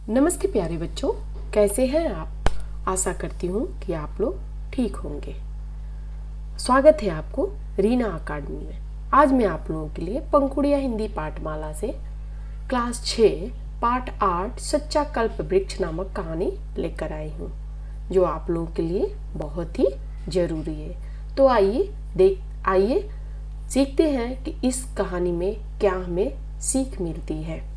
नमस्ते प्यारे बच्चों, कैसे हैं आप। आशा करती हूँ कि आप लोग ठीक होंगे। स्वागत है आपको रीना अकादमी में। आज मैं आप लोगों के लिए पंखुड़िया हिंदी पाठमाला से क्लास 6 पाठ 8 सच्चा कल्प वृक्ष नामक कहानी लेकर आई हूँ, जो आप लोगों के लिए बहुत ही जरूरी है। तो आइए सीखते हैं कि इस कहानी में क्या हमें सीख मिलती है।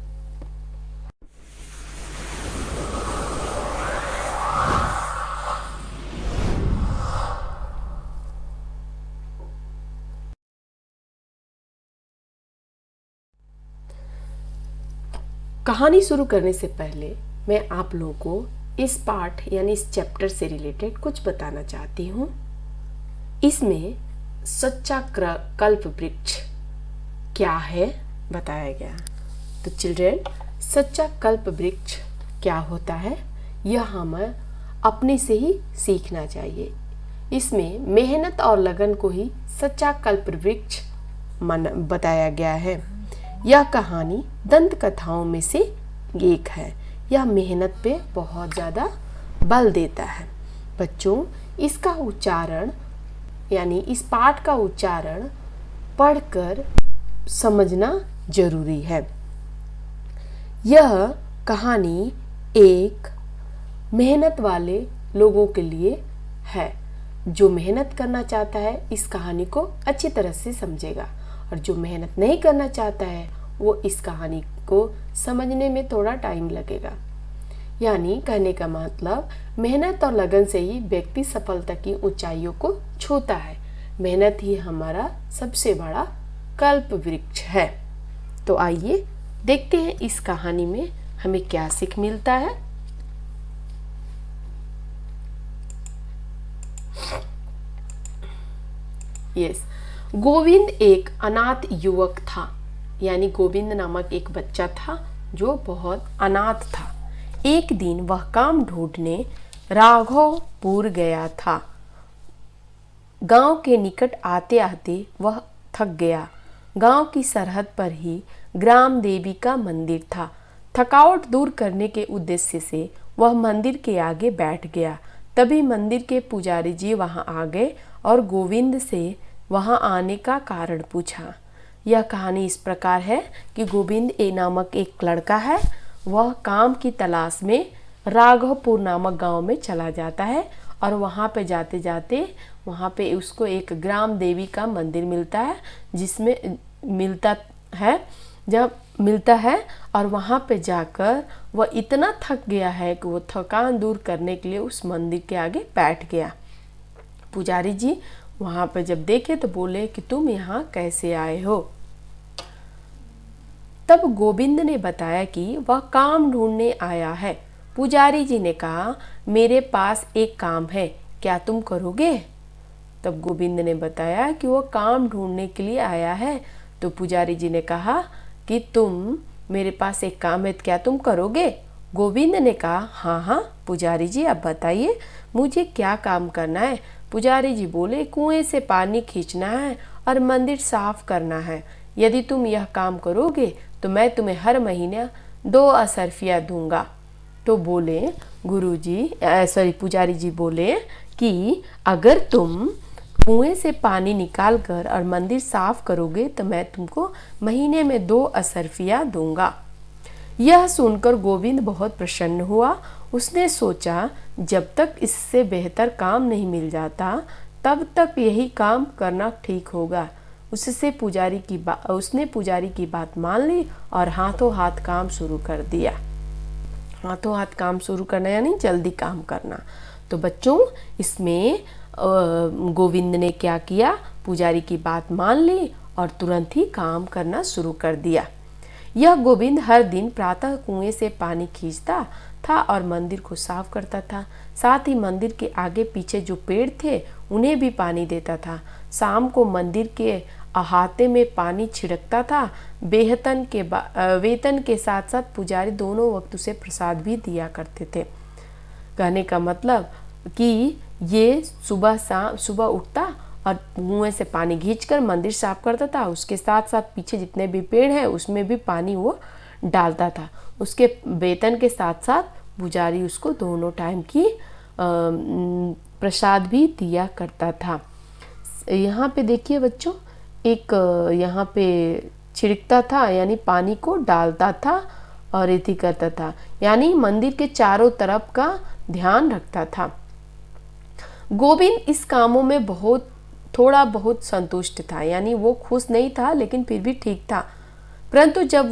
कहानी शुरू करने से पहले मैं आप लोगों को इस पाठ यानी इस चैप्टर से रिलेटेड कुछ बताना चाहती हूँ। इसमें सच्चा कल्प वृक्ष क्या है बताया गया। तो चिल्ड्रेन, सच्चा कल्प वृक्ष क्या होता है यह हमें अपने से ही सीखना चाहिए। इसमें मेहनत और लगन को ही सच्चा कल्प वृक्ष बताया गया है। यह कहानी दंत कथाओं में से एक है। यह मेहनत पे बहुत ज़्यादा बल देता है। बच्चों, इसका उच्चारण यानी इस पाठ का उच्चारण पढ़कर समझना जरूरी है। यह कहानी एक मेहनत वाले लोगों के लिए है। जो मेहनत करना चाहता है इस कहानी को अच्छी तरह से समझेगा, और जो मेहनत नहीं करना चाहता है वो इस कहानी को समझने में थोड़ा टाइम लगेगा। यानी कहने का मतलब, मेहनत और लगन से ही व्यक्ति सफलता की ऊंचाइयों को छूता है। मेहनत ही हमारा सबसे बड़ा कल्प वृक्ष है। तो आइए देखते हैं इस कहानी में हमें क्या सीख मिलता है। गोविंद एक अनाथ युवक था। यानी गोविंद नामक एक बच्चा था जो बहुत अनाथ था। एक दिन वह काम ढूंढने राघवपुर गया था। गांव के निकट आते आते वह थक गया। गांव की सरहद पर ही ग्राम देवी का मंदिर था। थकावट दूर करने के उद्देश्य से वह मंदिर के आगे बैठ गया। तभी मंदिर के पुजारी जी वहां आ गए और गोविंद से वहां आने का कारण पूछा। यह कहानी इस प्रकार है कि गोविंद नामक एक लड़का है। वह काम की तलाश में राघवपुर नामक गांव में चला जाता है, और वहां पे जाते जाते वहां पे उसको एक ग्राम देवी का मंदिर मिलता है, जिसमें मिलता है और वहां पे जाकर वह इतना थक गया है कि वो थकान दूर करने के लिए उस मंदिर के आगे बैठ गया। पुजारी जी वहां पे जब देखे तो बोले कि तुम यहाँ कैसे आए हो। तब गोविंद ने बताया कि वह काम ढूंढने आया है। पुजारी जी ने कहा, मेरे पास एक काम है, क्या तुम करोगे? तब गोविंद ने बताया कि वो काम ढूंढने के लिए आया है। तो पुजारी जी ने कहा कि तुम मेरे पास एक काम है, क्या तुम करोगे? गोविंद ने कहा, हाँ हाँ पुजारी जी, आप बताइए मुझे क्या काम करना है। पुजारी जी बोले, कुएं से पानी खींचना है और मंदिर साफ करना है। यदि तुम यह काम करोगे तो मैं तुम्हें हर महीने 2 असरफिया दूंगा। तो बोले पुजारी जी बोले कि अगर तुम कुएं से पानी निकाल कर और मंदिर साफ करोगे तो मैं तुमको महीने में 2 असरफिया दूंगा। यह सुनकर गोविंद बहुत प्रसन्न हुआ। उसने सोचा, जब तक इससे बेहतर काम नहीं मिल जाता तब तक यही काम करना ठीक होगा। उसने पुजारी की बात मान ली और हाथों हाथ काम शुरू कर दिया। हाथों हाथ काम शुरू करना यानी जल्दी काम करना। तो बच्चों, इसमें गोविंद ने क्या किया, पुजारी की बात मान ली और तुरंत ही काम करना शुरू कर दिया। यह गोविंद हर दिन प्रातः कुएं से पानी खींचता था और मंदिर को साफ करता था। साथ ही मंदिर के आगे पीछे जो पेड़ थे उन्हें भी पानी देता था। शाम को मंदिर के अहाते में पानी छिड़कता था। वेतन के साथ साथ पुजारी दोनों वक्त उसे प्रसाद भी दिया करते थे। कहने का मतलब कि ये सुबह उठता और कुएं से पानी खींचकर मंदिर साफ करता था। उसके साथ साथ पीछे जितने भी पेड़ हैं उसमें भी पानी वो डालता था। उसके वेतन के साथ साथ पुजारी उसको दोनों टाइम की प्रसाद भी दिया करता था। यहाँ पे देखिए बच्चों, एक यहाँ पे छिड़कता था, यानी पानी को डालता था और इति करता था, यानी मंदिर के चारों तरफ का ध्यान रखता था। गोविंद इस कामों में थोड़ा बहुत संतुष्ट था, यानी वो खुश नहीं था लेकिन फिर भी ठीक था। परंतु जब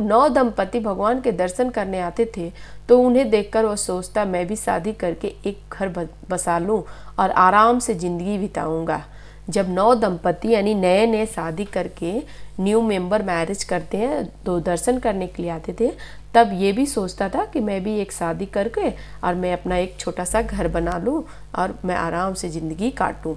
नौ दंपति भगवान के दर्शन करने आते थे तो उन्हें देखकर वह सोचता, मैं भी शादी करके एक घर बसा लूं और आराम से जिंदगी बिताऊंगा। जब 9 दंपति यानी नए नए शादी करके न्यू मेंबर मैरिज करते हैं तो दर्शन करने के लिए आते थे, तब ये भी सोचता था कि मैं भी एक शादी करके और मैं अपना एक छोटा सा घर बना लूं और मैं आराम से ज़िंदगी काटूं।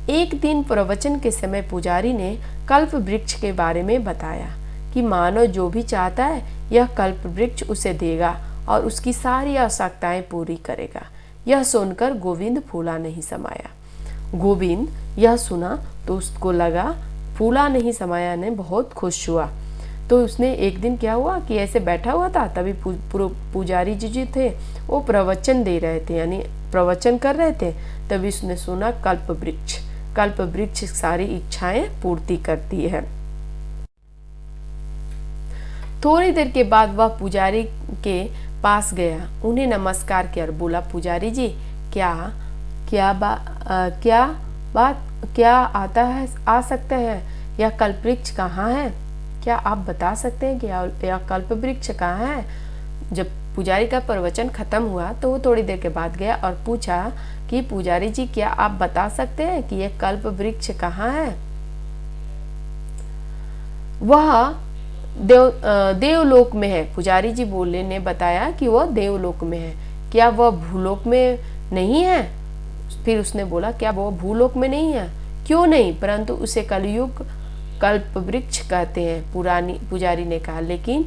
एक दिन प्रवचन के समय पुजारी ने कल्प वृक्ष के बारे में बताया कि मानव जो भी चाहता है यह कल्प वृक्ष उसे देगा और उसकी सारी आवश्यकताएं पूरी करेगा। यह सुनकर गोविंद फूला नहीं समाया। गोविंद यह सुना तो उसको लगा, फूला नहीं समाया ने बहुत खुश हुआ। तो उसने एक दिन क्या हुआ कि ऐसे बैठा हुआ था, तभी पुजारी जी थे वो प्रवचन दे रहे थे, यानी प्रवचन कर रहे थे। तभी उसने सुना कल्प वृक्ष सारी इच्छाएं पूर्ति करती है। थोड़ी देर के बाद वह पुजारी के पास गया, उन्हें नमस्कार किया और बोला, पुजारी जी क्या आ सकते हैं? यह कल्प वृक्ष कहाँ है? क्या आप बता सकते हैं कि यह कल्प वृक्ष कहाँ है? जब पुजारी का प्रवचन खत्म हुआ तो वो थोड़ी देर के बाद गया और पूछा कि पुजारी जी क्या आप बता सकते हैं कि यह कल्प वृक्ष कहाँ है? वह देवलोक में है। पुजारी जी ने बताया कि वह देवलोक में है। क्या वह भूलोक में नहीं है? फिर उसने बोला, क्या वह भूलोक में नहीं है? क्यों नहीं, परंतु उसे कलयुग कल्प वृक्ष कहते हैं। पुजारी ने कहा, लेकिन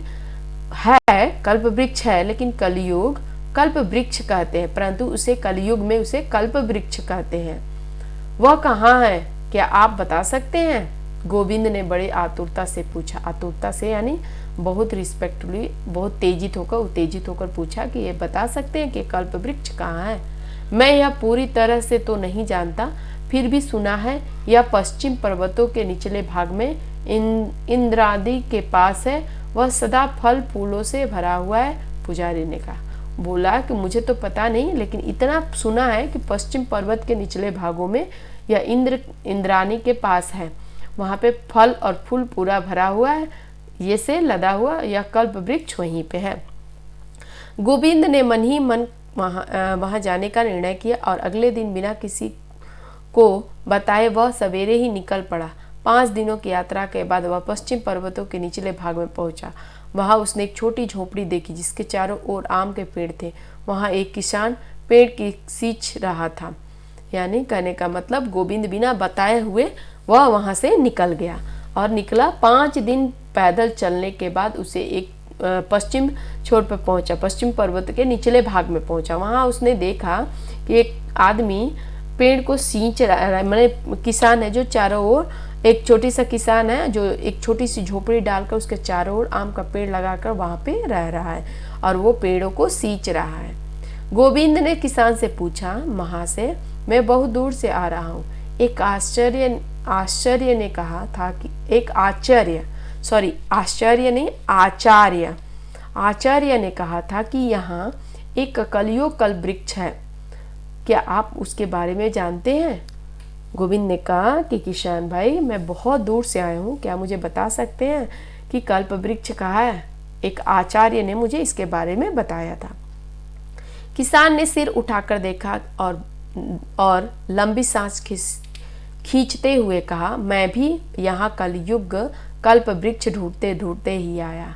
है कल्प वृक्ष है, लेकिन कलयुग कल्प वृक्ष कहते हैं, परंतु उसे कलयुग में उसे कल्प वृक्ष कहते हैं। वह कहाँ है, क्या आप बता सकते हैं? गोविंद ने बड़े आतुरता से पूछा। आतुरता से यानी बहुत रिस्पेक्टफुली, बहुत उत्तेजित होकर पूछा कि ये बता सकते हैं कि कल्प वृक्ष कहाँ है? मैं यह पूरी तरह से तो नहीं जानता, फिर भी सुना है यह पश्चिम पर्वतों के निचले भाग में इंद्रादि के पास है। वह सदा फल फूलों से भरा हुआ है। पुजारी ने कहा, बोला कि मुझे तो पता नहीं, लेकिन इतना सुना है कि पश्चिम पर्वत के निचले भागों में यह इंद्राणी के पास है। वहाँ पे फल और फूल पूरा भरा हुआ है, ये से लदा हुआ यह कल्प वृक्ष वहीं पे है। गोविंद ने मन ही मन वहाँ जाने का निर्णय किया और अगले दिन बिना किसी को बताए वह सवेरे ही निकल पड़ा। 5 दिनों की यात्रा के बाद वह पश्चिम पर्वतों के निचले भाग में पहुंचा। वहां उसने एक छोटी झोपड़ी देखी जिसके चारों ओर आम के पेड़ थे। वहां एक किसान पेड़ की सींच रहा था। यानी कहने का मतलब गोविंद बिना बताए हुए वह वहां से निकल गया और निकला। 5 दिन पैदल चलने के बाद उसे एक पश्चिम छोर पर पहुंचा, पश्चिम पर्वत के निचले भाग में पहुंचा। वहां उसने देखा कि एक आदमी पेड़ को सींच रहा है, मैंने किसान है जो चारों ओर, एक छोटी सा किसान है जो एक छोटी सी झोपड़ी डालकर उसके चारों ओर आम का पेड़ लगाकर वहां पे रह रहा है और वो पेड़ों को सींच रहा है। गोविंद ने किसान से पूछा, महाशय मैं बहुत दूर से आ रहा हूँ। एक आश्चर्य ने कहा था कि आचार्य ने कहा था कि यहाँ एक कलयुग कल्प वृक्ष है, क्या आप उसके बारे में जानते हैं? गोविंद ने कहा कि किसान भाई मैं बहुत दूर से आया हूँ, क्या मुझे बता सकते हैं कि कल्प वृक्ष कहाँ है? एक आचार्य ने मुझे इसके बारे में बताया था। किसान ने सिर उठाकर देखा और लंबी सांस खींचते हुए कहा, मैं भी यहाँ कलयुग कल्प वृक्ष ढूंढते ढूंढते ही आया।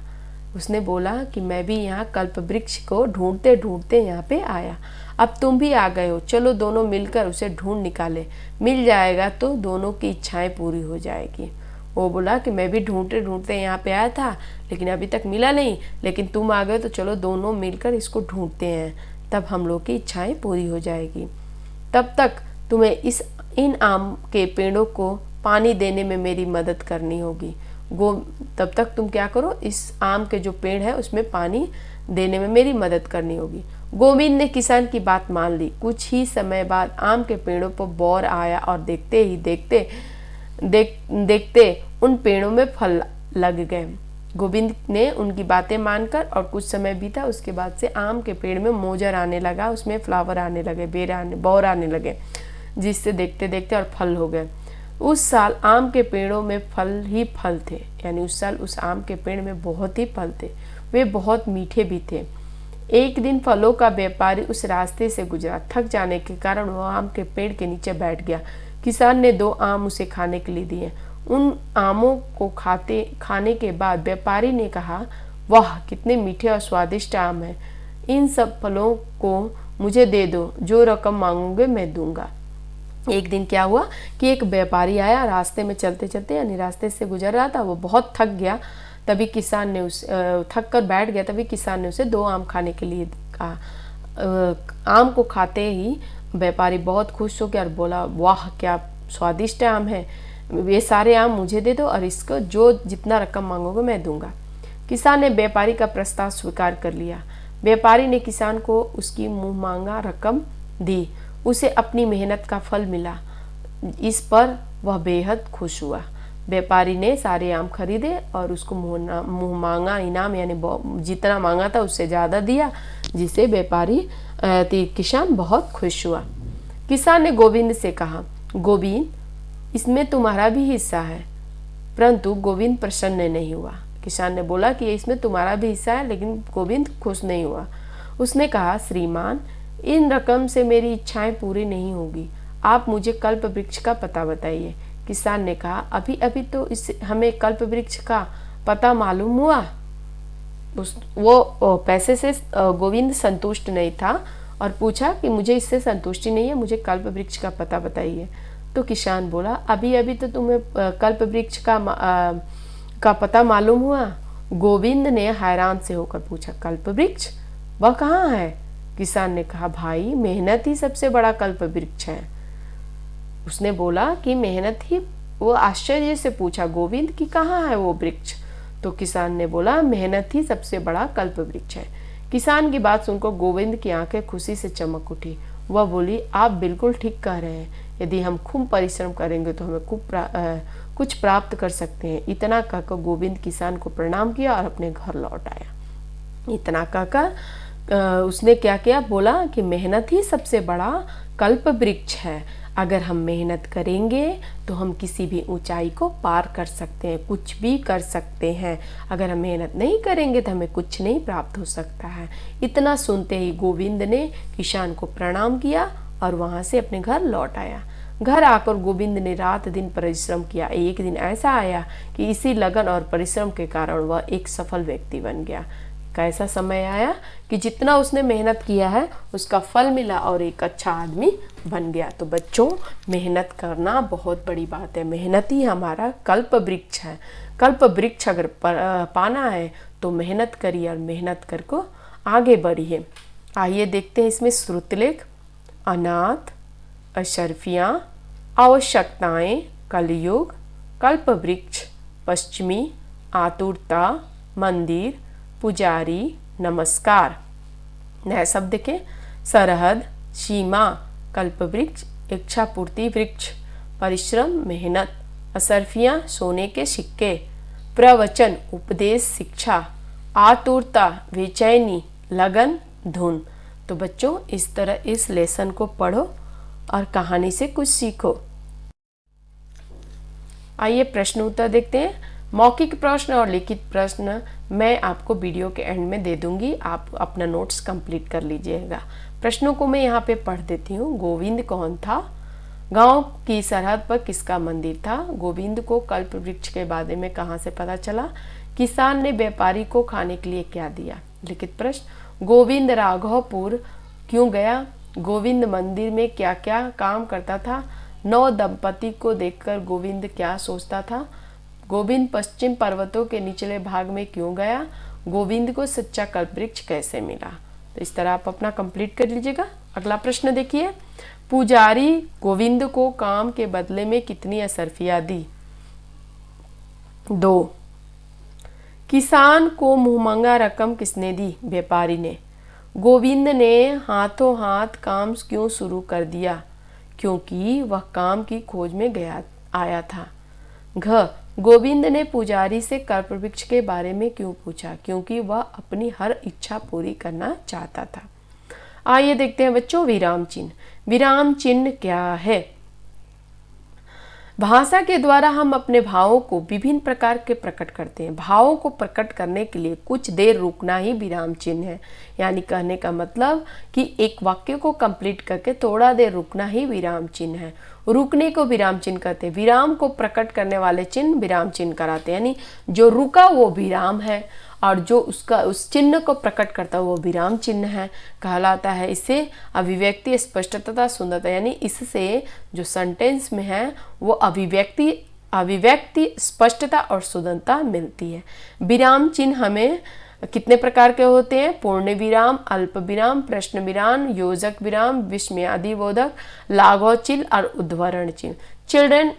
उसने बोला कि मैं भी यहाँ कल्प वृक्ष को ढूंढते ढूंढते यहाँ पे आया। अब तुम भी आ गए हो, चलो दोनों मिलकर उसे ढूंढ निकाले, मिल जाएगा तो दोनों की इच्छाएं पूरी हो जाएगी। वो बोला कि मैं भी ढूंढते ढूंढते यहाँ पे आया था लेकिन अभी तक मिला नहीं, लेकिन तुम आ गए तो चलो दोनों मिलकर इसको ढूंढते हैं, तब हम लोग की इच्छाएं पूरी हो जाएगी। तब तक तुम्हें इन आम के पेड़ों को पानी देने में मेरी मदद करनी होगी। तब तक तुम क्या करो, इस आम के जो पेड़ है उसमें पानी देने में मेरी मदद करनी होगी। गोविंद ने किसान की बात मान ली। कुछ ही समय बाद आम के पेड़ों पर बौर आया और देखते उन पेड़ों में फल लग गए। गोविंद ने उनकी बातें मानकर और कुछ समय बीता, उसके बाद से आम के पेड़ में मोजर आने लगा, उसमें फ्लावर आने लगे, बौर आने लगे, जिससे देखते देखते और फल हो गए। उस साल आम के पेड़ों में फल ही फल थे, यानी उस साल उस आम के पेड़ में बहुत ही फल थे, वे बहुत मीठे भी थे। एक दिन फलों का व्यापारी उस रास्ते से गुजरा। थक जाने के कारण वह आम के पेड़ के नीचे बैठ गया। किसान ने 2 आम उसे खाने के लिए दिए। उन आमों को खाने के बाद व्यापारी ने कहा, वाह कितने मीठे और स्वादिष्ट आम हैं, इन सब फलों को मुझे दे दो, जो रकम मांगोगे मैं दूंगा। एक दिन क्या हुआ कि एक व्यापारी आया, रास्ते में चलते चलते यानी रास्ते से गुजर रहा था, वो बहुत थक गया। तभी किसान ने थक कर बैठ गया। तभी किसान ने उसे 2 आम खाने के लिए कहा। आम को खाते ही व्यापारी बहुत खुश हो गया और बोला, वाह क्या स्वादिष्ट आम है, ये सारे आम मुझे दे दो और इसको जो जितना रकम मांगोगे मैं दूंगा। किसान ने व्यापारी का प्रस्ताव स्वीकार कर लिया। व्यापारी ने किसान को उसकी मुंह मांगा रकम दी। उसे अपनी मेहनत का फल मिला। इस पर वह बेहद खुश हुआ। व्यापारी ने सारे आम खरीदे और उसको मुंह मांगा इनाम यानी जितना मांगा था उससे ज़्यादा दिया, जिससे किसान बहुत खुश हुआ। किसान ने गोविंद से कहा, गोविंद इसमें तुम्हारा भी हिस्सा है। परंतु गोविंद प्रसन्न नहीं हुआ। किसान ने बोला कि इसमें तुम्हारा भी हिस्सा है, लेकिन गोविंद खुश नहीं हुआ। उसने कहा, श्रीमान इन रकम से मेरी इच्छाएं पूरी नहीं होगी, आप मुझे कल्प वृक्ष का पता बताइए। किसान ने कहा, अभी अभी तो हमें कल्प वृक्ष का पता मालूम हुआ। वो पैसे से गोविंद संतुष्ट नहीं था और पूछा कि मुझे इससे संतुष्टि नहीं है, मुझे कल्प वृक्ष का पता बताइए। तो किसान बोला, अभी अभी तो तुम्हें कल्प वृक्ष का पता मालूम हुआ। गोविंद ने हैरान से होकर पूछा, कल्प वृक्ष वह कहाँ है? किसान ने कहा, भाई मेहनत ही सबसे बड़ा कल्प वृक्ष है। उसने बोला कि मेहनत ही, वो आश्चर्य से पूछा गोविंद कि कहाँ है वो वृक्ष? तो किसान ने बोला, मेहनत ही सबसे बड़ा कल्प वृक्ष है। किसान की बात सुनकर गोविंद की आंखें खुशी से चमक उठी। वह बोली, आप बिल्कुल ठीक कह रहे हैं, यदि हम खूब परिश्रम करेंगे तो हमें कुछ प्राप्त कर सकते हैं। इतना कहकर गोविंद किसान को प्रणाम किया और अपने घर लौट आया। इतना कहकर उसने क्या किया, बोला कि मेहनत ही सबसे बड़ा कल्प वृक्ष है। अगर हम मेहनत करेंगे तो हम किसी भी ऊंचाई को पार कर सकते हैं, कुछ भी कर सकते हैं। अगर हम मेहनत नहीं करेंगे तो हमें कुछ नहीं प्राप्त हो सकता है। इतना सुनते ही गोविंद ने किसान को प्रणाम किया और वहां से अपने घर लौट आया। घर आकर गोविंद ने रात दिन परिश्रम किया। एक दिन ऐसा आया कि इसी लगन और परिश्रम के कारण वह एक सफल व्यक्ति बन गया। कैसा समय आया कि जितना उसने मेहनत किया है उसका फल मिला और एक अच्छा आदमी बन गया। तो बच्चों, मेहनत करना बहुत बड़ी बात है। मेहनत ही हमारा कल्प वृक्ष है। कल्प वृक्ष अगर पाना है तो मेहनत करिए और मेहनत कर को आगे बढ़िए। आइए देखते हैं इसमें श्रुतलेख। अनाथ, अशर्फियाँ, आवश्यकताएं, कलयुग, कल्प वृक्ष, पश्चिमी, आतुरता, मंदिर, पुजारी, नमस्कार। नया शब्द देखें, सरहद, सीमा, कल्प वृक्ष, इच्छा पूर्ति वृक्ष, परिश्रम, मेहनत, असरफियाँ, सोने के सिक्के, प्रवचन, उपदेश, शिक्षा, आतुरता, बेचैनी, लगन, धुन। तो बच्चों, इस तरह इस लेसन को पढ़ो और कहानी से कुछ सीखो। आइए प्रश्न उत्तर देखते हैं। मौखिक प्रश्न और लिखित प्रश्न मैं आपको वीडियो के एंड में दे दूंगी, आप अपना नोट्स कंप्लीट कर लीजिएगा। प्रश्नों को मैं यहाँ पे पढ़ देती हूँ। गोविंद कौन था? गांव की सरहद पर किसका मंदिर था? गोविंद को कल्प वृक्ष के बारे में कहाँ से पता चला? किसान ने व्यापारी को खाने के लिए क्या दिया? लिखित प्रश्न, गोविंद राघवपुर क्यों गया? गोविंद मंदिर में क्या क्या काम करता था? नौ दंपति को देखकर गोविंद क्या सोचता था? गोविंद पश्चिम पर्वतों के निचले भाग में क्यों गया? गोविंद को सच्चा कल्पवृक्ष कैसे मिला? तो इस तरह आप अपना कंप्लीट कर लीजिएगा। अगला प्रश्न देखिए। पुजारी गोविंद को काम के बदले में कितनी असरफियाँ दी? 2। किसान को मुंहमांगा रकम किसने दी? व्यापारी ने। गोविंद ने हाथों हाथ काम क्यों शुरू कर दिया? क्योंकि वह काम की खोज में आया था। घ, गोविंद ने पुजारी से कल्पवृक्ष के बारे में क्यों पूछा? क्योंकि वह अपनी हर इच्छा पूरी करना चाहता था। आइए देखते हैं बच्चों विराम चिन्ह। विराम चिन्ह क्या है? भाषा के द्वारा हम अपने भावों को विभिन्न प्रकार के प्रकट करते हैं। भावों को प्रकट करने के लिए कुछ देर रुकना ही विराम चिन्ह है। यानी कहने का मतलब कि एक वाक्य को कंप्लीट करके थोड़ा देर रुकना ही विराम चिन्ह है। रुकने को विराम चिन्ह कहते हैं। विराम को प्रकट करने वाले चिन्ह विराम चिन्ह कराते हैं। यानी जो रुका वो विराम है और जो उस चिन्ह को प्रकट करता है वो विराम चिन्ह है कहलाता है। इससे अभिव्यक्ति, स्पष्टता तथा सुंदरता, यानी इससे जो सेंटेंस में है वो अभिव्यक्ति, स्पष्टता और सुंदरता मिलती है। विराम चिन्ह हमें कितने प्रकार के होते हैं? पूर्ण विराम, अल्प विराम, प्रश्न विराम, योजक विराम, विस्मयादिबोधक, लाघव चिन्ह और उद्धरण चिन्ह। चिल्ड्रन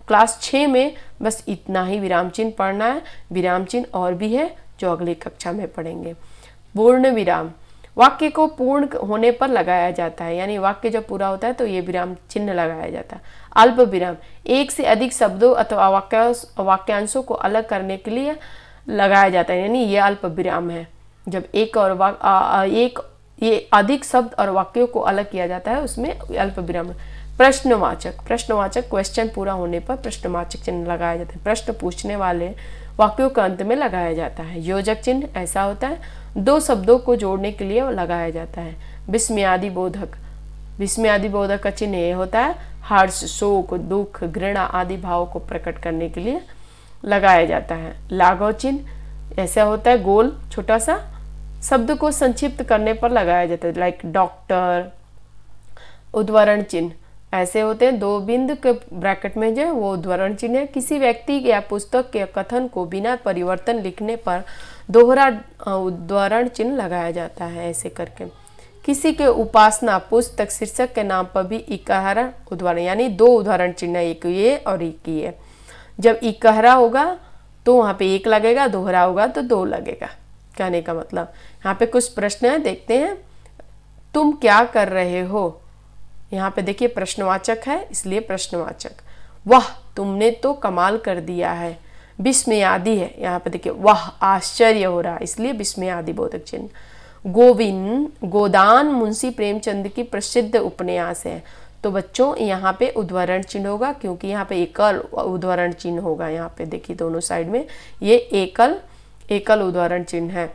क्लास 6 में बस इतना ही विराम चिन्ह पढ़ना है। विराम चिन्ह और भी है जो अगली कक्षा में पढ़ेंगे। पूर्ण विराम वाक्य को पूर्ण होने पर लगाया जाता है। यानी वाक्य जब पूरा होता है तो ये विराम चिन्ह लगाया जाता है। अल्प विराम एक से अधिक शब्दों अथवा वाक्यांशों को अलग करने के लिए लगाया जाता है। यानी ये अल्प विराम है। जब ये अधिक शब्द और वाक्यों को अलग किया जाता है उसमें अल्प विराम। प्रश्नवाचक क्वेश्चन पूरा होने पर प्रश्नवाचक चिन्ह लगाया जाता है। प्रश्न पूछने वाले वाक्यों के अंत में लगाया जाता है। योजक चिन्ह ऐसा होता है दो शब्दों को जोड़ने के लिए लगाया जाता है। विस्मयादिबोधक का चिन्ह ये होता है हर्ष, शोक, दुख, घृणा आदि भावों को प्रकट करने के लिए लगाया जाता है। लाघव चिन्ह ऐसा होता है गोल छोटा सा शब्द को संक्षिप्त करने पर लगाया जाता है। Like doctor. उद्धरण चिन्ह ऐसे होते हैं दो बिंदु के ब्रैकेट में जो वो उद्धरण चिन्ह है। किसी व्यक्ति या पुस्तक के कथन को बिना परिवर्तन लिखने पर दोहरा उद्धरण चिन्ह लगाया जाता है ऐसे करके। किसी के उपासना पुस्तक शीर्षक के नाम पर भी इकहरा उद्धरण, यानी दो उद्धरण चिन्ह, एक ये और एक ये। जब इकहरा होगा तो वहाँ पे एक लगेगा, दोहरा होगा तो दो लगेगा। कहने का मतलब यहाँ पे कुछ प्रश्न है, देखते हैं। तुम क्या कर रहे हो? यहाँ पे देखिए प्रश्नवाचक है इसलिए प्रश्नवाचक। वाह तुमने तो कमाल कर दिया है। विस्मयादि है, यहाँ पे देखिए वाह आश्चर्य हो रहा इसलिए विस्मयादि बोधक चिन्ह। गोदान मुंशी प्रेमचंद की प्रसिद्ध उपन्यास है। तो बच्चों यहाँ पे उद्धरण चिन्ह होगा क्योंकि यहाँ पे एकल उद्धरण चिन्ह होगा। यहाँ पे देखिए दोनों साइड में ये एकल उद्धरण चिन्ह है।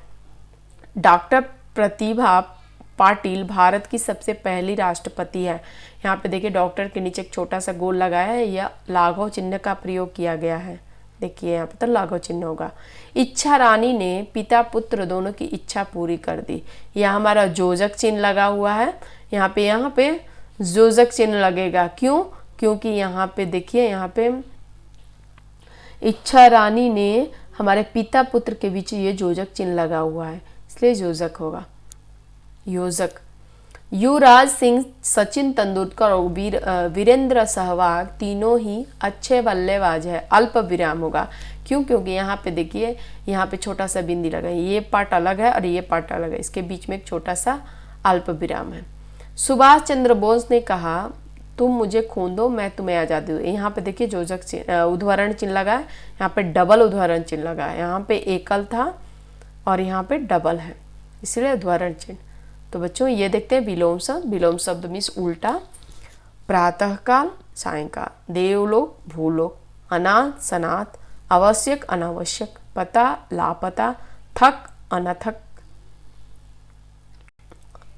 डॉक्टर प्रतिभा पाटिल भारत की सबसे पहली राष्ट्रपति है। यहाँ पे देखिए डॉक्टर के नीचे एक छोटा सा गोल लगाया है या लाघव चिन्ह का प्रयोग किया गया है। देखिए यहाँ पे तो लाघव चिन्ह होगा। इच्छा रानी ने पिता पुत्र दोनों की इच्छा पूरी कर दी। यह हमारा योजक चिन्ह लगा हुआ है। यहाँ पे योजक चिन्ह लगेगा। क्यों? क्योंकि यहाँ पे देखिए यहाँ पे इच्छा रानी ने हमारे पिता पुत्र के बीच ये योजक चिन्ह लगा हुआ है इसलिए योजक होगा। योजक युवराज सिंह, सचिन तेंदुलकर और वीरेंद्र सहवाग तीनों ही अच्छे बल्लेबाज है। अल्प विराम होगा। क्यों? क्योंकि यहाँ पे देखिए यहाँ पे छोटा सा बिंदी लगा है, ये पार्ट अलग है और ये पार्ट अलग है, इसके बीच में एक छोटा सा अल्प विराम है। सुभाष चंद्र बोस ने कहा तुम मुझे खून दो मैं तुम्हें आज़ादी दूँ। यहाँ पे देखिए योजक उद्धरण चिन्ह लगा है, यहाँ पे डबल उद्धरण चिन्ह लगा है। यहाँ पे एकल था और यहाँ पे डबल है इसलिए उद्धरण चिन्ह। तो बच्चों ये देखते हैं विलोम शब्द। विलोम शब्द मीन्स उल्टा। प्रातःकाल, सायंकाल, देवलोक, भूलोक, अनाथ, सनाथ, आवश्यक, अनावश्यक, पता, लापता, थक, अनथक,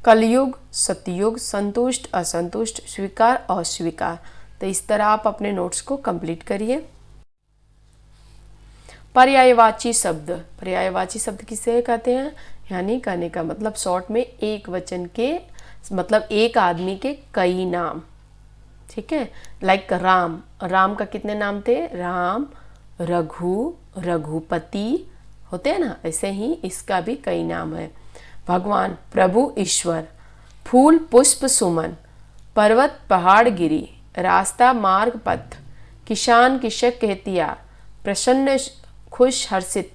कलयुग, सतयुग, संतुष्ट, असंतुष्ट, स्वीकार, अस्वीकार। तो इस तरह आप अपने नोट्स को कंप्लीट करिए। पर्यायवाची शब्द। पर्यायवाची शब्द किसे कहते हैं? यानी कहने का मतलब शॉर्ट में एक वचन के मतलब एक आदमी के कई नाम। ठीक है, लाइक राम। राम का कितने नाम थे? राम, रघु, रघुपति होते हैं ना, ऐसे ही इसका भी कई नाम है। भगवान, प्रभु, ईश्वर। फूल, पुष्प, सुमन। पर्वत, पहाड़, गिरी। रास्ता, मार्ग, पथ। किसान, कृषक, खेतिया। प्रसन्न, खुश हर्षित,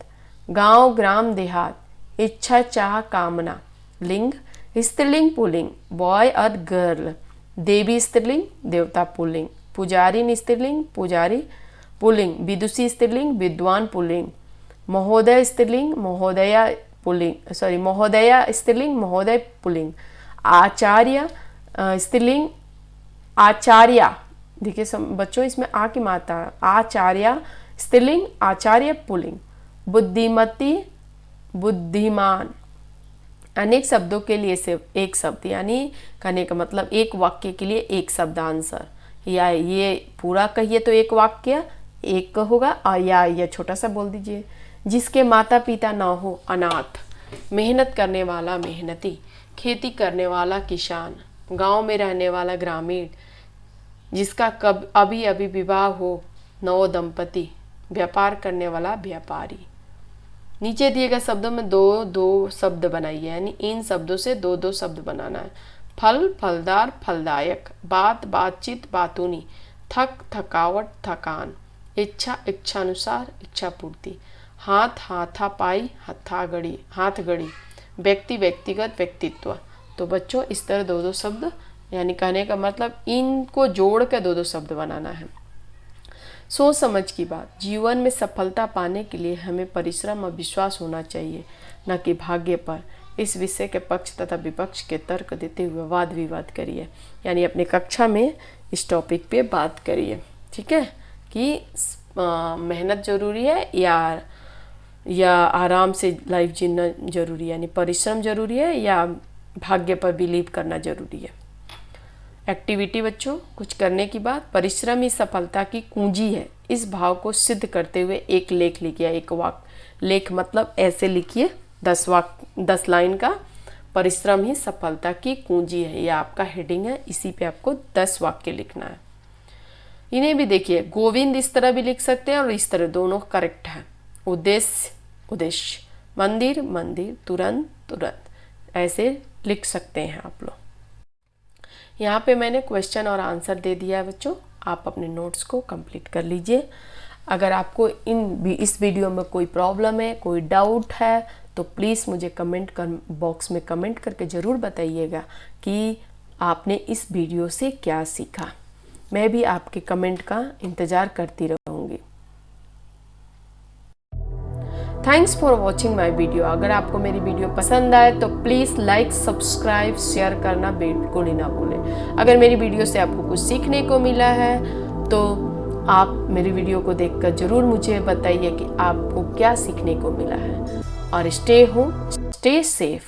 गांव ग्राम देहात, इच्छा चाह कामना। लिंग स्त्रीलिंग पुल्लिंग, बॉय और गर्ल। देवी स्त्रीलिंग, देवता पुल्लिंग। पुजारी स्त्रीलिंग, पुजारी पुल्लिंग। विदुषी स्त्रीलिंग, विद्वान पुल्लिंग। महोदय स्त्रीलिंग, महोदया पुल्लिंग, सॉरी महोदया स्त्रीलिंग, महोदय पुल्लिंग। आचार्य स्त्रीलिंग, आचार्या। देखिए बच्चों, इसमें आ की मात्रा, आचार्य स्त्रीलिंग, आचार्य पुल्लिंग। बुद्धिमती, बुद्धिमान। अनेक शब्दों के लिए सिर्फ एक शब्द, यानी कहने का मतलब एक वाक्य के लिए एक शब्द आंसर, या ये पूरा कहिए तो एक वाक्य एक होगा, और या ये छोटा सा बोल दीजिए। जिसके माता पिता ना हो, अनाथ। मेहनत करने वाला, मेहनती। खेती करने वाला, किसान। गांव में रहने वाला, ग्रामीण। जिसका कब अभी अभी विवाह हो, नव दंपति। व्यापार करने वाला, व्यापारी। नीचे दिए गए शब्दों में दो दो शब्द बनाइए, यानी इन शब्दों से दो दो शब्द बनाना है। फल, फलदार, फलदायक। बात, बातचीत, बातूनी। थक, थकावट, थकान। इच्छा, इच्छानुसार, इच्छा पूर्ति। हाथ, हाथापाई, हथागड़ी, हाथगड़ी। व्यक्ति, व्यक्तिगत, व्यक्तित्व। तो बच्चों इस तरह दो दो शब्द, यानी कहने का मतलब इनको जोड़ के दो दो शब्द बनाना है। सोच समझ की बात। जीवन में सफलता पाने के लिए हमें परिश्रम और विश्वास होना चाहिए, न कि भाग्य पर। इस विषय के पक्ष तथा विपक्ष के तर्क देते हुए वाद विवाद करिए, यानी अपने कक्षा में इस टॉपिक पे बात करिए। ठीक है, कि मेहनत जरूरी है या आराम से लाइफ जीना जरूरी है, यानी परिश्रम जरूरी है या भाग्य पर बिलीव करना जरूरी है। एक्टिविटी बच्चों, कुछ करने की बात। परिश्रम ही सफलता की कुंजी है। इस भाव को सिद्ध करते हुए एक लेख लिखिए, एक वाक्य। लेख मतलब ऐसे लिखिए 10 लाइन का। परिश्रम ही सफलता की कुंजी है, यह आपका हेडिंग है, इसी पे आपको 10 वाक्य लिखना है। इन्हें भी देखिए, गोविंद इस तरह भी लिख सकते हैं और इस तरह, दोनों करेक्ट है। उद्देश्य, उद्देश्य। मंदिर, मंदिर। तुरंत, तुरंत। ऐसे लिख सकते हैं आप लोग। यहाँ पे मैंने क्वेश्चन और आंसर दे दिया है बच्चों, आप अपने नोट्स को कंप्लीट कर लीजिए। अगर आपको इस वीडियो में कोई प्रॉब्लम है, कोई डाउट है, तो प्लीज़ मुझे बॉक्स में कमेंट करके ज़रूर बताइएगा कि आपने इस वीडियो से क्या सीखा। मैं भी आपके कमेंट का इंतज़ार करती रहूँगी। Thanks for watching my video. अगर आपको मेरी वीडियो पसंद आए तो प्लीज़ लाइक, सब्सक्राइब, शेयर करना बिल्कुल ही ना भूलें। अगर मेरी वीडियो से आपको कुछ सीखने को मिला है तो आप मेरी वीडियो को देखकर ज़रूर मुझे बताइए कि आपको क्या सीखने को मिला है। और स्टे होम, स्टे सेफ।